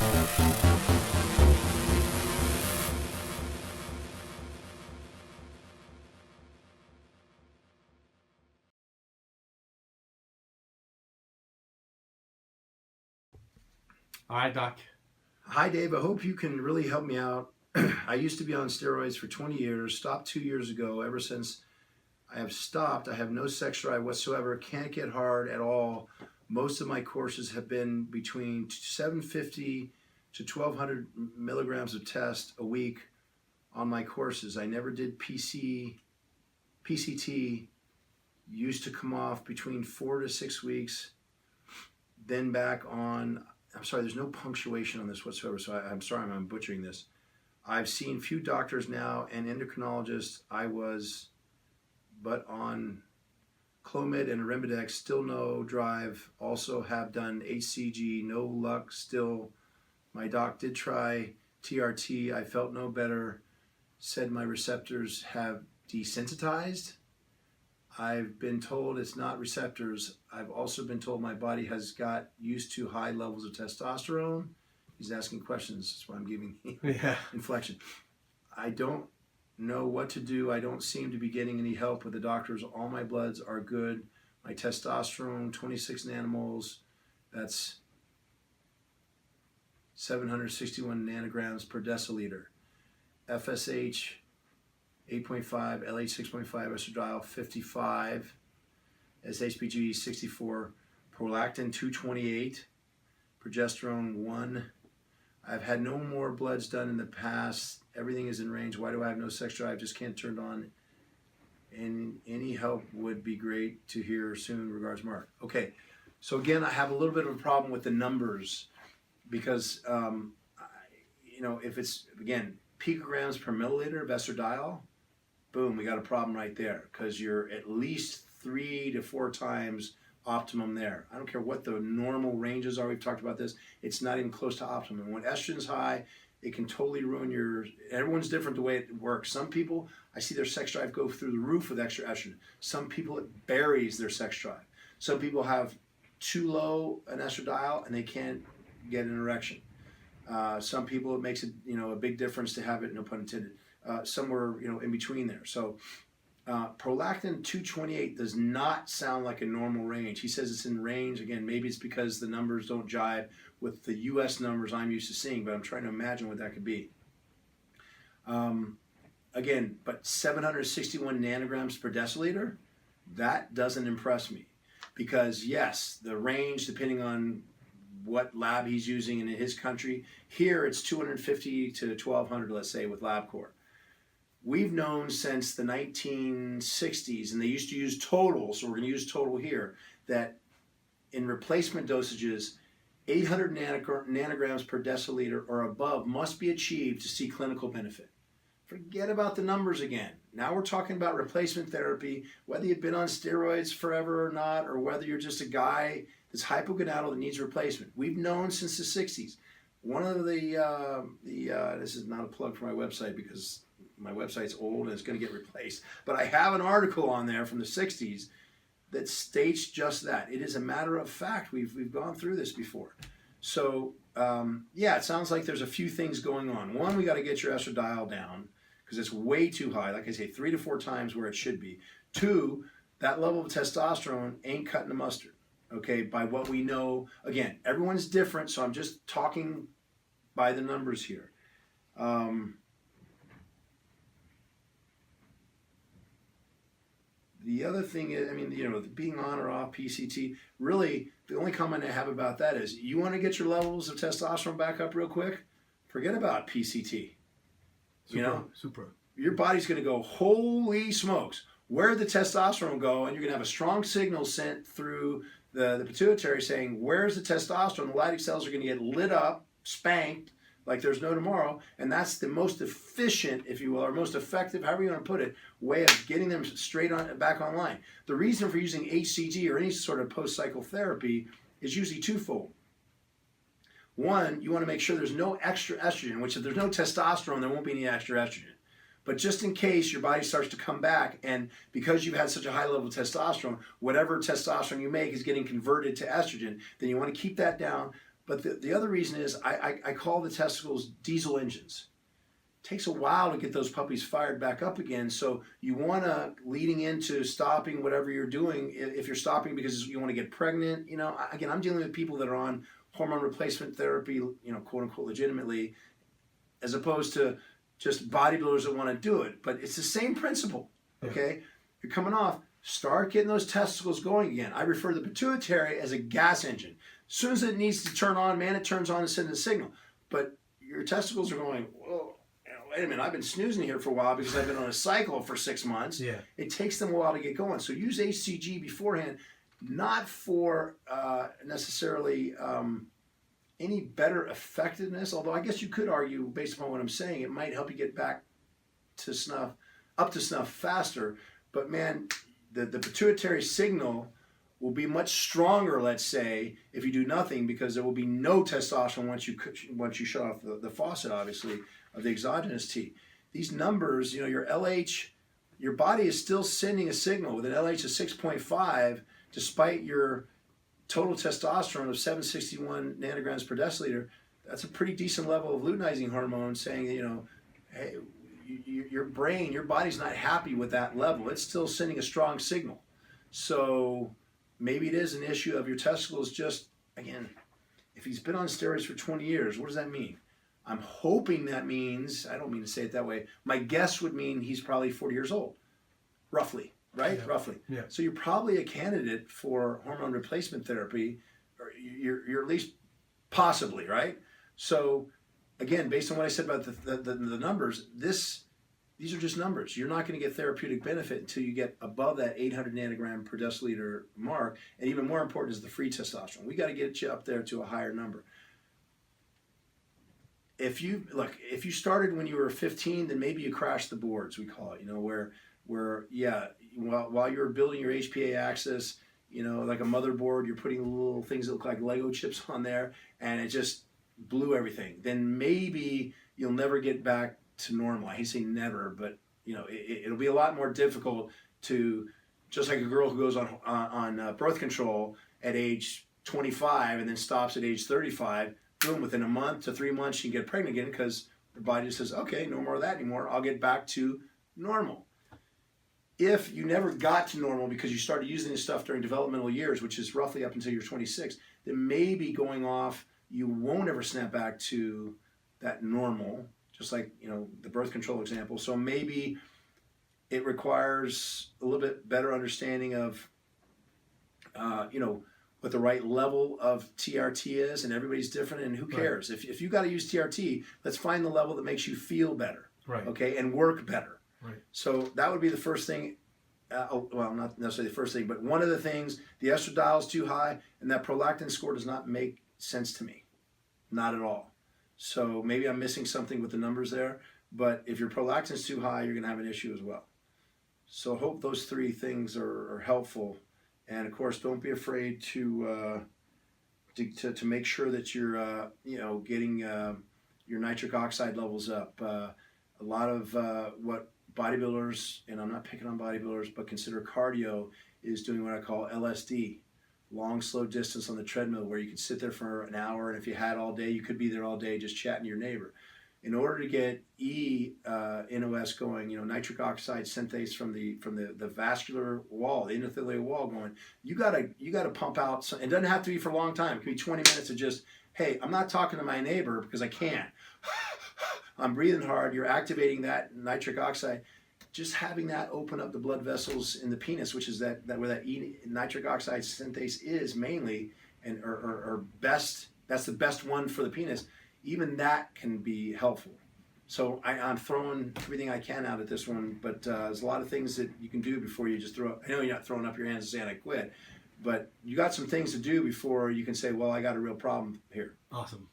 All right, Doc. Hi, Dave. I hope you can really help me out. I used to be on steroids for 20 years, stopped 2 years ago. Ever since I have stopped, I have no sex drive whatsoever, can't get hard at all. Most of my courses have been between 750 to 1200 milligrams of test a week on my courses. I never did PCT, used to come off between 4 to 6 weeks, then back on. I'm sorry, there's no punctuation on this whatsoever, so I'm sorry I'm butchering this. I've seen few doctors now and endocrinologists. I was but on Clomid and Arimidex, still no drive. Also have done HCG, no luck still. My doc did try TRT. I felt no better. Said my receptors have desensitized. I've been told it's not receptors. I've also been told my body has got used to high levels of testosterone. He's asking questions. That's why I'm giving inflection. I don't know what to do. I don't seem to be getting any help with the doctors. All my bloods are good. My testosterone, 26 nanomoles. That's 761 nanograms per deciliter. FSH, 8.5, LH 6.5, estradiol 55, SHBG 64, prolactin 228, progesterone 1. I've had no more bloods done in the past. Everything is in range. Why do I have no sex drive? Just can't turn it on. And any help would be great to hear soon. Regards, Mark. Okay, so again, I have a little bit of a problem with the numbers because, if it's, again, picograms per milliliter of estradiol, boom, we got a problem right there because you're at least 3 to 4 times optimum there. I don't care what the normal ranges are. We've talked about this. It's not even close to optimum. When estrogen's high, it can totally ruin everyone's different the way it works. Some people, I see their sex drive go through the roof with extra estrogen. Some people, it buries their sex drive. Some people have too low an estradiol and they can't get an erection. Some people, it makes it, a big difference to have it, no pun intended. Somewhere, in between there. So prolactin 228 does not sound like a normal range. He says it's in range. Again, maybe it's because the numbers don't jive with the US numbers I'm used to seeing, but I'm trying to imagine what that could be. Again, but 761 nanograms per deciliter, that doesn't impress me. Because yes, the range, depending on what lab he's using in his country, here it's 250 to 1200, let's say, with LabCorp. We've known since the 1960s, and they used to use total, so we're going to use total here, that in replacement dosages, 800 nanograms per deciliter or above must be achieved to see clinical benefit. Forget about the numbers again. Now we're talking about replacement therapy, whether you've been on steroids forever or not, or whether you're just a guy that's hypogonadal that needs replacement. We've known since the 60s. One of this is not a plug for my website because my website's old and it's going to get replaced, but I have an article on there from the 60s that states just that. It is a matter of fact. We've gone through this before. So it sounds like there's a few things going on. One, we got to get your estradiol down because it's way too high. Like I say, 3 to 4 times where it should be. 2, that level of testosterone ain't cutting the mustard. Okay, by what we know. Again, everyone's different, so I'm just talking by the numbers here. The other thing is, being on or off PCT, really, the only comment I have about that is, you want to get your levels of testosterone back up real quick? Forget about PCT. Super. Your body's going to go, holy smokes, where'd the testosterone go? And you're going to have a strong signal sent through the pituitary saying, where's the testosterone? The Leydig cells are going to get lit up, spanked, like there's no tomorrow, and that's the most efficient, if you will, or most effective, however you want to put it, way of getting them straight on back online. The reason for using HCG or any sort of post-cycle therapy is usually twofold. One, you want to make sure there's no extra estrogen, which if there's no testosterone, there won't be any extra estrogen. But just in case your body starts to come back, and because you've had such a high level of testosterone, whatever testosterone you make is getting converted to estrogen, then you want to keep that down. But the other reason is I call the testicles diesel engines. It takes a while to get those puppies fired back up again. So you want to, leading into stopping whatever you're doing, if you're stopping because you want to get pregnant, again, I'm dealing with people that are on hormone replacement therapy, quote unquote, legitimately, as opposed to just bodybuilders that want to do it. But it's the same principle, okay? You're coming off, start getting those testicles going again. I refer to the pituitary as a gas engine. As soon as it needs to turn on, man, it turns on and sends a signal. But your testicles are going, whoa, wait a minute, I've been snoozing here for a while because I've been on a cycle for 6 months. Yeah. It takes them a while to get going. So use HCG beforehand, not for necessarily any better effectiveness, although I guess you could argue, based upon what I'm saying, it might help you get back to snuff, up to snuff faster. But man, the pituitary signal will be much stronger, let's say, if you do nothing, because there will be no testosterone once you shut off the faucet, obviously, of the exogenous T. These numbers, your LH, your body is still sending a signal with an LH of 6.5, despite your total testosterone of 761 nanograms per deciliter. That's a pretty decent level of luteinizing hormone, saying that, hey, your brain, your body's not happy with that level. It's still sending a strong signal. So maybe it is an issue of your testicles. Just, again, if he's been on steroids for 20 years, what does that mean? I'm hoping that means, I don't mean to say it that way, my guess would mean he's probably 40 years old, roughly, right? Yeah. Roughly. Yeah. So you're probably a candidate for hormone replacement therapy, or you're at least possibly, right? So again, based on what I said about the numbers, these are just numbers. You're not going to get therapeutic benefit until you get above that 800 nanogram per deciliter mark. And even more important is the free testosterone. We got to get you up there to a higher number. If you started when you were 15, then maybe you crashed the boards, we call it, where while you're building your HPA axis, like a motherboard, you're putting little things that look like Lego chips on there, and it just blew everything. Then maybe you'll never get back to normal. I hate to say never, but it'll be a lot more difficult to, just like a girl who goes on birth control at age 25 and then stops at age 35. Boom, within a month to 3 months, she can get pregnant again because her body just says, okay, no more of that anymore. I'll get back to normal. If you never got to normal because you started using this stuff during developmental years, which is roughly up until you're 26, then maybe going off, you won't ever snap back to that normal, just like, the birth control example. So maybe it requires a little bit better understanding of, what the right level of TRT is, and everybody's different, and who cares? Right. If you got to use TRT, let's find the level that makes you feel better, right? Okay, and work better. Right. So that would be the first thing. Well, not necessarily the first thing, but one of the things, the estradiol is too high, and that prolactin score does not make sense to me, not at all. So maybe I'm missing something with the numbers there, but if your prolactin is too high, you're going to have an issue as well. So I hope those three things are helpful. And of course, don't be afraid to make sure that you're getting your nitric oxide levels up. A lot of what bodybuilders, and I'm not picking on bodybuilders, but consider cardio, is doing what I call LSD, long slow distance on the treadmill, where you can sit there for an hour, and if you had all day, you could be there all day just chatting to your neighbor. In order to get NOS going, nitric oxide synthase from the vascular wall, the endothelial wall going, you gotta pump out some. It doesn't have to be for a long time. It can be 20 minutes of just, hey, I'm not talking to my neighbor because I can't. I'm breathing hard. You're activating that nitric oxide. Just having that open up the blood vessels in the penis, which is that where that nitric oxide synthase is mainly, and or best. That's the best one for the penis. Even that can be helpful. So I'm throwing everything I can out at this one, but there's a lot of things that you can do before you just throw up. I know you're not throwing up your hands and saying I quit, but you got some things to do before you can say, well, I got a real problem here. Awesome.